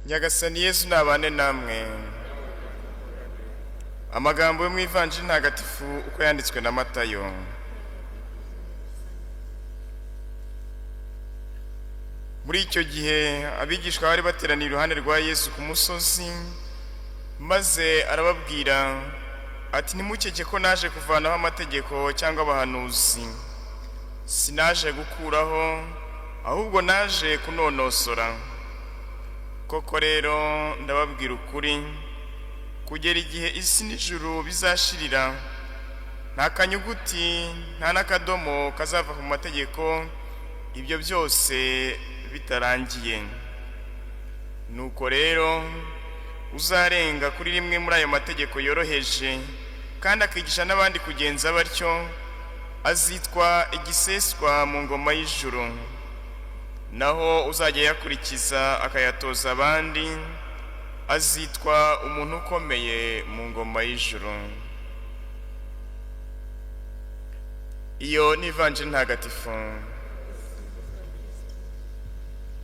Nyagasani Yesu nabane namwe. Amagambo yo mu Ivanjili ntagatifu uko yanditswe na Matayo. Muri icyo gihe abigishwa bari bateraniye iruhande rwa Yesu ku musozi, maze arababwira ati, ntimukeke ko naje kuvanaho amategeko cyangwa abahanuzi. Sinaje gukuraho, ahubwo naje kunonosora. Koko rero ndababwira ukuri, kugera igihe isi n'ijuru bizashirira, nta kanyuguti nta n'akadomo kazava ku mategeko, ibyo byose bitarangiye. Nuko rero uzarenga kuri rimwe muri ayo mategeko yoroheje kandi akigisha n'abandi kugenza batyo, azitwa igiseswa mu ngoma y'ijuru. Naho uzajya yakurikiza akayatoza abandi, azitwa umuntu ukomeye mu ngoma y'ijuru. Iyo ni Ivanjili ntagatifu.